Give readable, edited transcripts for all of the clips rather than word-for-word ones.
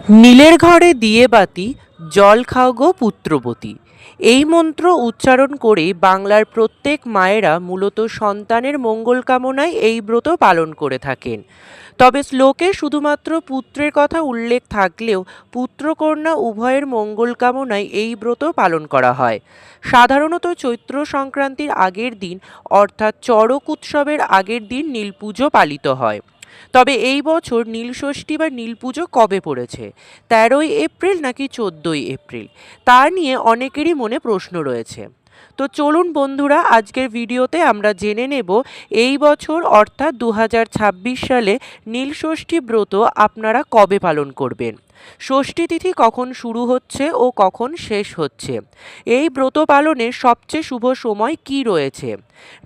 নীলের ঘরে দিয়ে বাতি, জল খাও গো পুত্রবতী। এই মন্ত্র উচ্চারণ করে বাংলার প্রত্যেক মায়েরা মূলত সন্তানের মঙ্গল কামনায় এই ব্রত পালন করে থাকেন। তবে শ্লোকে শুধুমাত্র পুত্রের কথা উল্লেখ থাকলেও পুত্রকন্যা উভয়ের মঙ্গল কামনায় এই ব্রত পালন করা হয়। সাধারণত চৈত্র সংক্রান্তির আগের দিন অর্থাৎ চড়ক উৎসবের আগের দিন নীলপুজো পালিত হয়। তবে এই বছর নীলষষ্ঠী বা নীলপুজো কবে পড়েছে, 13ই এপ্রিল নাকি 14ই এপ্রিল, তা নিয়ে অনেকেরই মনে প্রশ্ন রয়েছে। তো চলুন বন্ধুরা, আজকের ভিডিওতে আমরা জেনে নেব এই বছর অর্থাৎ 2026 সালে নীলষষ্ঠী ব্রত আপনারা কবে পালন করবেন, ষষ্ঠী তিথি কখন শুরু হচ্ছে ও কখন শেষ হচ্ছে, এই ব্রত পালনের সবচেয়ে শুভ সময় কি রয়েছে,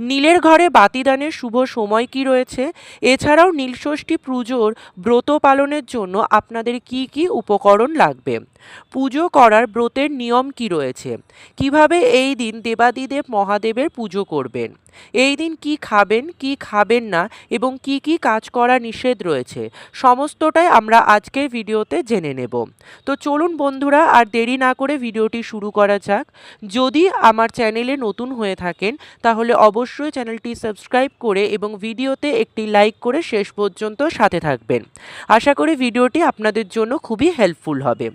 নীলের ঘরে বাতিদানের শুভ সময় কি রয়েছে, এছাড়াও নীলষষ্ঠী পুজোর ব্রত পালনের জন্য আপনাদের কি কি উপকরণ লাগবে, পুজো করার ব্রতের নিয়ম কি রয়েছে, কিভাবে এই দিন দেবাদিদেব মহাদেবের পুজো করবেন, এই দিন কি খাবেন কি খাবেন না এবং কি কি কাজ করা নিষেধ রয়েছে, সমস্তটাই আমরা আজকের ভিডিওতে জেনে নেব। তো চলুন বন্ধুরা, আর দেরি না করে ভিডিওটি শুরু করা যাক। যদি আমার চ্যানেলে নতুন হয়ে থাকেন তাহলে অবশ্যই চ্যানেলটি সাবস্ক্রাইব করে এবং ভিডিওতে একটি লাইক করে শেষ পর্যন্ত সাথে থাকবেন। আশা করি ভিডিওটি আপনাদের জন্য খুবই হেল্পফুল হবে।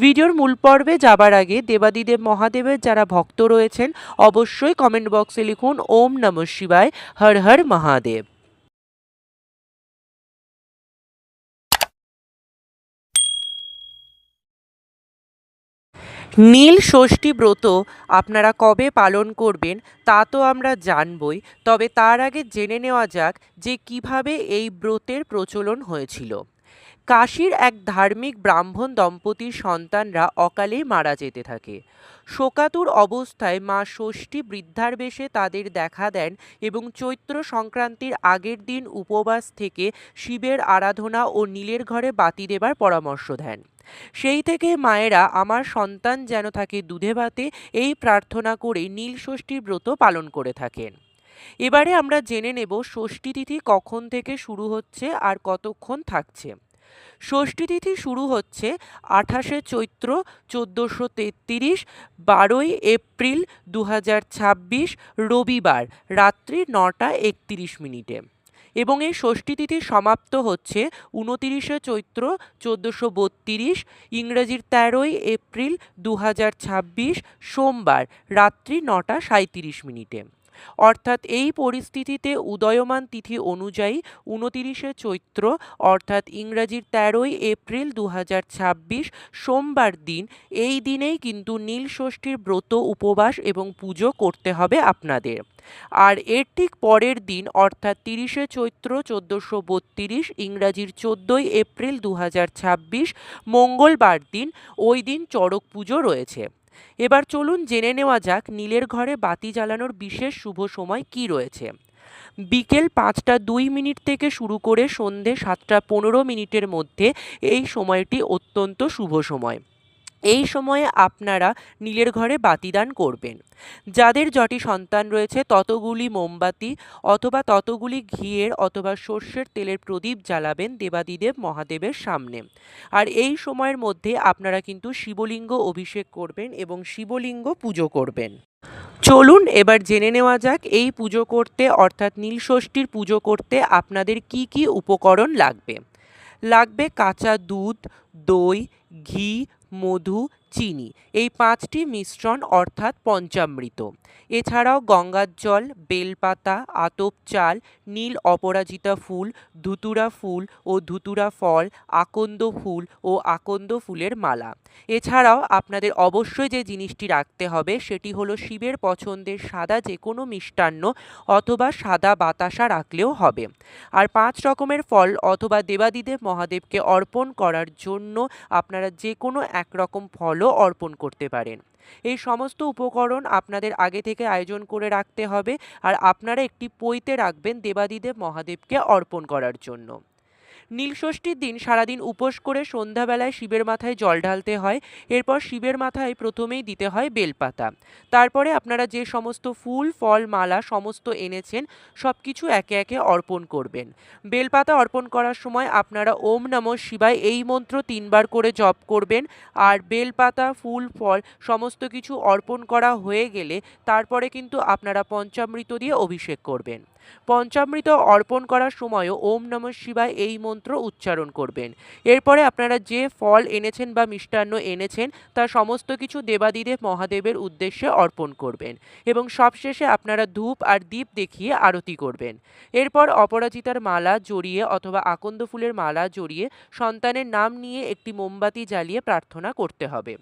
ভিডিওর মূল পর্বে যাবার আগে দেবাদিদেব মহাদেবের যারা ভক্ত রয়েছেন অবশ্যই কমেন্ট বক্সে লিখুন ওম নমঃ শিবায়, হর হর মহাদেব। নীল ষষ্ঠী ব্রত আপনারা কবে পালন করবেন তা তো আমরা জানবই, তবে তার আগে জেনে নেওয়া যাক যে কিভাবে এই ব্রতের প্রচলন হয়েছিল। কাশীর এক ধার্মিক ব্রাহ্মণ দম্পতির সন্তানরা অকালেই মারা যেতে থাকে। শোকাতুর অবস্থায় মা ষষ্ঠী বৃদ্ধার বেশে তাদের দেখা দেন এবং চৈত্র সংক্রান্তির আগের দিন উপবাস থেকে শিবের আরাধনা ও নীলের ঘরে বাতি দেবার পরামর্শ দেন। সেই থেকে মায়েরা আমার সন্তান যেন থাকে দুধে ভাতে এই প্রার্থনা করে নীল ষষ্ঠীর ব্রত পালন করে থাকেন। এবারে আমরা জেনে নেব ষষ্ঠী তিথি কখন থেকে শুরু হচ্ছে আর কতক্ষণ থাকছে। ষষ্ঠী তিথি শুরু হচ্ছে 28শে চৈত্র 1433, 12ই এপ্রিল 2026 রবিবার রাত্রি 9টা 31 মিনিটে এবং এই ষষ্ঠী তিথি সমাপ্ত হচ্ছে 29শে চৈত্র 1432, ইংরেজির 13ই এপ্রিল 2026 সোমবার রাত্রি 9টা 37 মিনিটে। অর্থাৎ এই পরিস্থিতিতে উদয়মান তিথি অনুযায়ী 29শে চৈত্র অর্থাৎ ইংরাজির 13ই এপ্রিল 2026 সোমবার দিন, এই দিনেই কিন্তু নীল ষষ্ঠীর ব্রত উপবাস এবং পুজো করতে হবে আপনাদের। আর এর ঠিক পরের দিন অর্থাৎ 30শে চৈত্র 1432, ইংরাজির 14ই এপ্রিল 2026 মঙ্গলবার দিন, ওই দিন চড়ক পুজো রয়েছে। এবার চলুন জেনে নেওয়া যাক নীলের ঘরে বাতি জ্বালানোর বিশেষ শুভ সময় কি রয়েছে। বিকেল 5টা 2 মিনিট থেকে শুরু করে সন্ধে 7টা 15 মিনিটের মধ্যে এই সময়টি অত্যন্ত শুভ সময়। এই সময়ে আপনারা নীলের ঘরে বাতিদান করবেন। যাদের যটি সন্তান রয়েছে ততগুলি মোমবাতি অথবা ততগুলি ঘিয়ের অথবা সর্ষের তেলের প্রদীপ জ্বালাবেন দেবাদিদেব মহাদেবের সামনে। আর এই সময়ের মধ্যে আপনারা কিন্তু শিবলিঙ্গ অভিষেক করবেন এবং শিবলিঙ্গ পুজো করবেন। চলুন এবার জেনে নেওয়া যাক এই পুজো করতে অর্থাৎ নীলষষ্ঠীর পুজো করতে আপনাদের কি কি উপকরণ লাগবে। লাগবে কাঁচা দুধ, দই, ঘি, মধু, চিনি, এই 5টি মিশ্রণ অর্থাৎ পঞ্চামৃত। এছাড়াও গঙ্গার জল, বেলপাতা, আতপ চাল, নীল অপরাজিতা ফুল, ধুতুরা ফুল ও ধুতুরা ফল, আকন্দ ফুল ও আকন্দ ফুলের মালা। এছাড়াও আপনাদের অবশ্যই যে জিনিসটি রাখতে হবে সেটি হলো শিবের পছন্দের সাদা যে কোনো মিষ্টান্ন অথবা সাদা বাতাসা রাখলেও হবে। আর 5 রকমের ফল অথবা দেবাদিদেব মহাদেবকে অর্পণ করার জন্য আপনারা যে কোনো একরকম ফলও অর্পণ করতে পারেন। এই সমস্ত উপকরণ আপনাদের আগে থেকে আয়োজন করে রাখতে হবে আর আপনারা একটি পৈতে রাখবেন দেবাদিদেব মহাদেবকে অর্পণ করার জন্য। নীলষষ্ঠীর দিন সারাদিন উপোস করে সন্ধ্যাবেলায় শিবের মাথায় জল ঢালতে হয়। এরপর শিবের মাথায় প্রথমেই দিতে হয় বেলপাতা। তারপরে আপনারা যে সমস্ত ফুল ফল মালা সমস্ত এনেছেন সব কিছু একে একে অর্পণ করবেন। বেলপাতা অর্পণ করার সময় আপনারা ওম নমঃ শিবায় এই মন্ত্র 3 বার করে জপ করবেন। আর বেলপাতা ফুল ফল সমস্ত কিছু অর্পণ করা হয়ে গেলে তারপরে কিন্তু আপনারা পঞ্চামৃত দিয়ে অভিষেক করবেন। পঞ্চামৃত অর্পণ করার সময়ও ওম নমঃ শিবায় এই মন্ত্র উচ্চারণ করবেন। এরপরে আপনারা যে ফল এনেছেন বা মিষ্টান্ন এনেছেন তা সমস্ত কিছু দেবাদিদেব মহাদেবের উদ্দেশ্যে অর্পণ করবেন এবং সবশেষে আপনারা ধূপ আর দীপ দেখিয়ে আরতি করবেন। এরপর অপরাজিতার মালা জড়িয়ে অথবা আকন্দ ফুলের মালা জড়িয়ে সন্তানের নাম নিয়ে একটি মোমবাতি জ্বালিয়ে প্রার্থনা করতে হবে।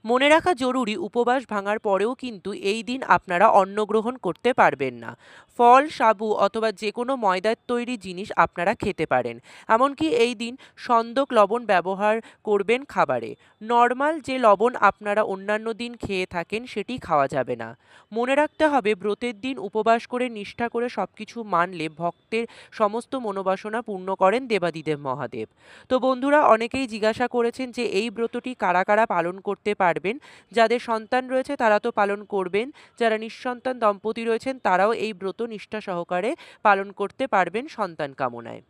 মনে রাখা জরুরি, উপবাস ভাঙার পরেও কিন্তু এই দিন আপনারা অন্ন গ্রহণ করতে পারবেন না। ফল সাবু অথবা যে কোনো ময়দার তৈরি জিনিস আপনারা খেতে পারেন। এমনকি এই দিন সন্দক লবণ ব্যবহার করবেন খাবারে। নর্মাল যে লবণ আপনারা অন্যান্য দিন খেয়ে থাকেন সেটি খাওয়া যাবে না। মনে রাখতে হবে ব্রতের দিন উপবাস করে নিষ্ঠা করে সবকিছু মানলে ভক্তের সমস্ত মনোবাসনা পূর্ণ করেন দেবাদিদেব মহাদেব। তো বন্ধুরা, অনেকেই জিজ্ঞাসা করেছেন যে এই ব্রতটি কারা কারা পালন করতে পারবেন। যাদের সন্তান রয়েছে তারা তো পালন করবেন, যারা নিঃসন্তান দম্পতি রয়েছেন তারাও এই ব্রত নিষ্ঠা সহকারে পালন করতে পারবেন সন্তান কামনায়।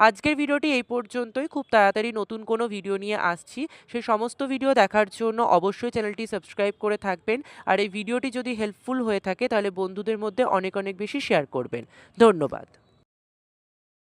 আজকের ভিডিওটি এই পর্যন্তই। খুব তাড়াতাড়ি নতুন কোনো ভিডিও নিয়ে আসছি। সেই সমস্ত ভিডিও দেখার জন্য অবশ্যই চ্যানেলটি সাবস্ক্রাইব করে থাকবেন। আর এই ভিডিওটি যদি হেল্পফুল হয়ে থাকে তাহলে বন্ধুদের মধ্যে অনেক অনেক বেশি শেয়ার করবেন। ধন্যবাদ।